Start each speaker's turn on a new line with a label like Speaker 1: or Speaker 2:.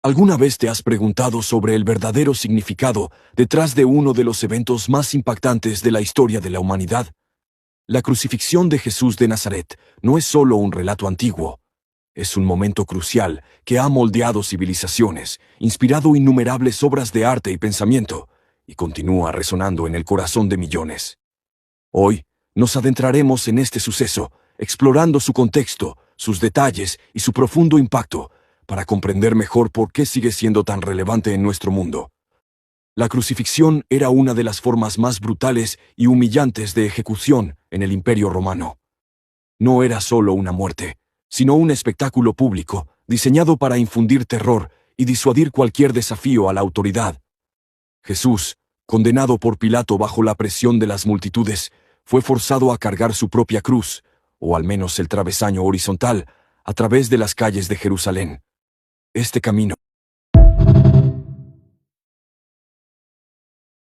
Speaker 1: ¿Alguna vez te has preguntado sobre el verdadero significado detrás de uno de los eventos más impactantes de la historia de la humanidad? La crucifixión de Jesús de Nazaret no es solo un relato antiguo. Es un momento crucial que ha moldeado civilizaciones, inspirado innumerables obras de arte y pensamiento, y continúa resonando en el corazón de millones. Hoy, nos adentraremos en este suceso, explorando su contexto, sus detalles y su profundo impacto, para comprender mejor por qué sigue siendo tan relevante en nuestro mundo. La crucifixión era una de las formas más brutales y humillantes de ejecución en el Imperio Romano. No era solo una muerte, sino un espectáculo público, diseñado para infundir terror y disuadir cualquier desafío a la autoridad. Jesús, condenado por Pilato bajo la presión de las multitudes, fue forzado a cargar su propia cruz, o al menos el travesaño horizontal, a través de las calles de Jerusalén. Este camino